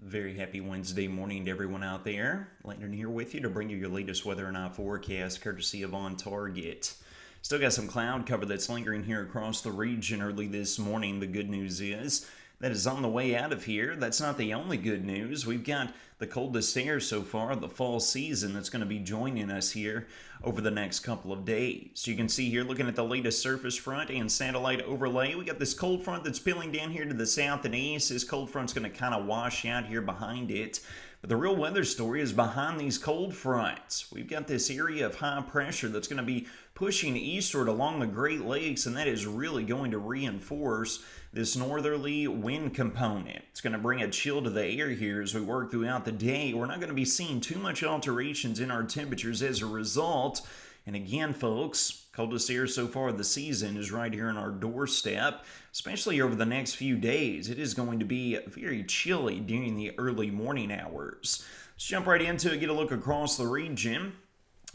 Very happy Wednesday morning to everyone out there. Landon here with you to bring you your latest weather and eye forecast courtesy of On Target. Still got some cloud cover that's lingering here across the region early this morning. The good news is that is on the way out of here. That's not the only good news. We've got the coldest air so far of the fall season that's going to be joining us here over the next couple of days. You can see here looking at the latest surface front and satellite overlay. We got this cold front that's peeling down here to the south and east. This cold front's going to kind of wash out here behind it. But the real weather story is behind these cold fronts. We've got this area of high pressure that's going to be pushing eastward along the Great Lakes, and that is really going to reinforce this northerly wind component. It's going to bring a chill to the air here as we work throughout the day. We're not going to be seeing too much alterations in our temperatures as a result. And again, folks, coldest air so far of the season is right here on our doorstep, especially over the next few days. It is going to be very chilly during the early morning hours. Let's jump right into it, get a look across the region.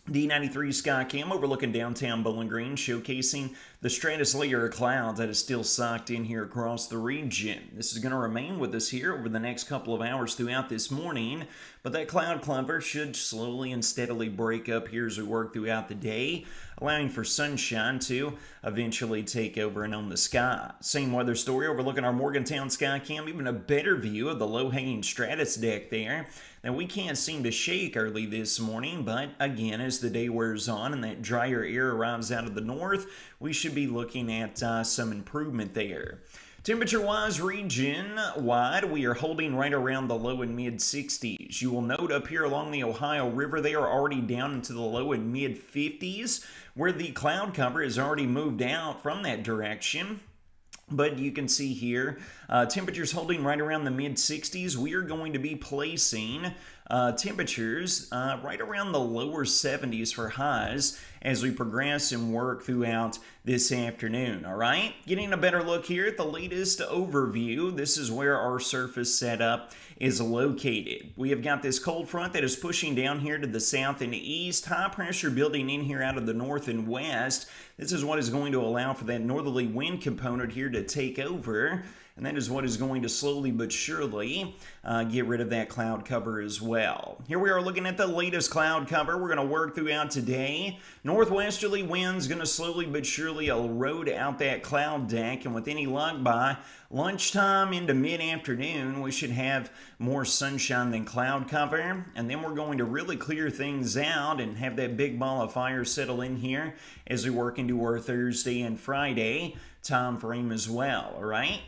D93 Skycam overlooking downtown Bowling Green, showcasing the stratus layer of clouds that is still socked in here across the region. This is going to remain with us here over the next couple of hours throughout this morning, but that cloud cover should slowly and steadily break up here as we work throughout the day, allowing for sunshine to eventually take over and own the sky. Same weather story overlooking our Morgantown Skycam, even a better view of the low-hanging stratus deck there. Now, we can't seem to shake early this morning, but again, as the day wears on and that drier air arrives out of the north, we should be looking at some improvement there. Temperature-wise, region-wide, we are holding right around the low and mid-60s. You will note up here along the Ohio River, they are already down into the low and mid-50s, where the cloud cover has already moved out from that direction. But you can see here, temperatures holding right around the mid-60s. We are going to be placing temperatures right around the lower 70s for highs as we progress and work throughout this afternoon, all right? Getting a better look here at the latest overview. This is where our surface setup is located. We have got this cold front that is pushing down here to the south and east, high pressure building in here out of the north and west. This is what is going to allow for that northerly wind component here to take over, and that is what is going to slowly but surely get rid of that cloud cover as well. Here we are looking at the latest cloud cover. We're going to work throughout today. Northwesterly winds going to slowly but surely erode out that cloud deck, and with any luck by lunchtime into mid-afternoon, we should have more sunshine than cloud cover, and then we're going to really clear things out and have that big ball of fire settle in here as we work into our Thursday and Friday time frame as well, all right?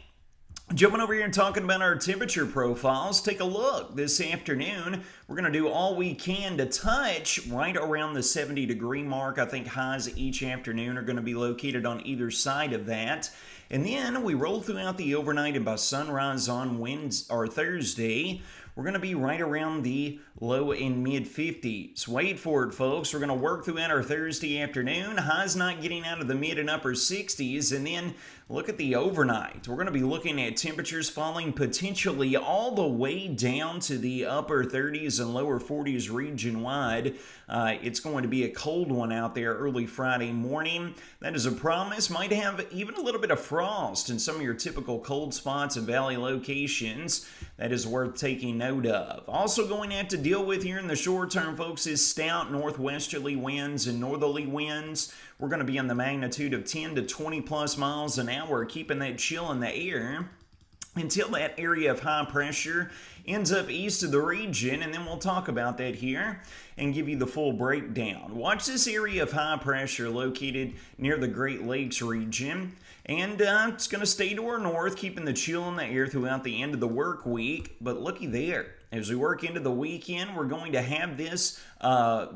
Jumping over here and talking about our temperature profiles, take a look. This afternoon, we're going to do all we can to touch right around the 70-degree mark. I think highs each afternoon are going to be located on either side of that. And then we roll throughout the overnight, and by sunrise on Wednesday or Thursday, we're going to be right around the low and mid-50s. Wait for it, folks. We're going to work throughout our Thursday afternoon. Highs not getting out of the mid and upper 60s. And then look at the overnight. We're going to be looking at temperatures falling potentially all the way down to the upper 30s and lower 40s region-wide. It's going to be a cold one out there early Friday morning. That is a promise. Might have even a little bit of frost in some of your typical cold spots and valley locations. That is worth taking note of. Also going to have to deal with here in the short term, folks, is stout northwesterly winds and northerly winds. We're going to be in the magnitude of 10 to 20 plus miles an hour, keeping that chill in the air until that area of high pressure ends up east of the region, and then we'll talk about that here and give you the full breakdown. Watch this area of high pressure located near the Great Lakes region, and it's going to stay to our north, keeping the chill in the air throughout the end of the work week. But looky there, as we work into the weekend, we're going to have this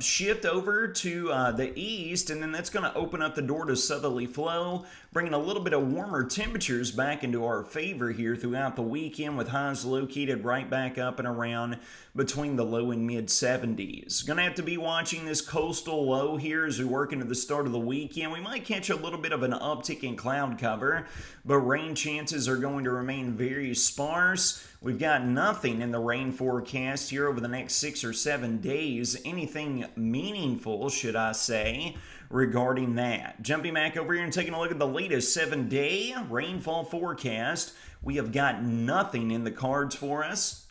shift over to the east, and then that's going to open up the door to southerly flow, bringing a little bit of warmer temperatures back into our favor here throughout the weekend, with highs located right back up and around between the low and mid 70s. Going to have to be watching this coastal low here as we work into the start of the weekend. We might catch a little bit of an uptick in cloud cover, but rain chances are going to remain very sparse. We've got nothing in the rain forecast here over the next 6 or 7 days, anything meaningful, should I say, regarding that. Jumping back over here and taking a look at the latest 7-day rainfall forecast, we have got nothing in the cards for us.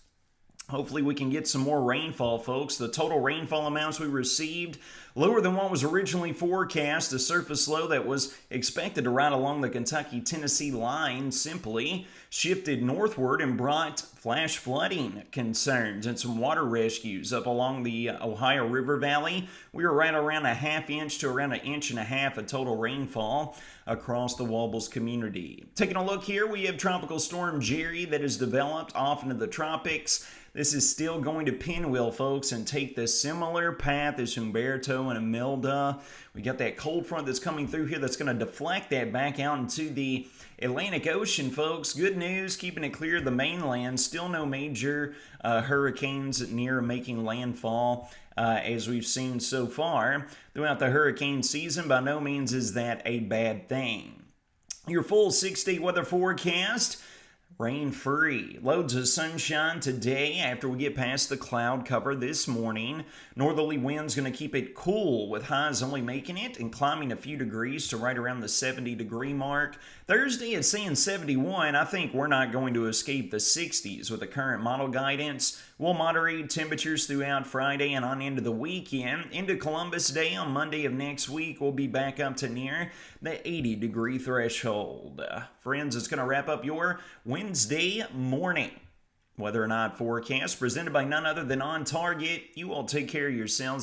Hopefully we can get some more rainfall, folks. The total rainfall amounts we received lower than what was originally forecast. A surface low that was expected to ride along the Kentucky-Tennessee line simply shifted northward and brought flash flooding concerns and some water rescues up along the Ohio River Valley. We were right around a ½ inch to around 1.5 inches of total rainfall across the Wobbles community. Taking a look here, we have Tropical Storm Jerry that has developed off into the tropics. This is still going to pinwheel, folks, and take the similar path as Humberto and Imelda. We got that cold front that's coming through here that's going to deflect that back out into the Atlantic Ocean, folks. Good news, keeping it clear of the mainland. Still no major hurricanes near making landfall as we've seen so far throughout the hurricane season. By no means is that a bad thing. Your full 6-day weather forecast. Rain-free. Loads of sunshine today after we get past the cloud cover this morning. Northerly winds going to keep it cool with highs only making it and climbing a few degrees to right around the 70-degree mark. Thursday it's saying 71. I think we're not going to escape the 60s with the current model guidance. We'll moderate temperatures throughout Friday and on into the weekend. Into Columbus Day on Monday of next week, we'll be back up to near the 80-degree threshold. Friends, it's going to wrap up your Wednesday morning weather or not forecast presented by none other than On Target. You all take care of yourselves.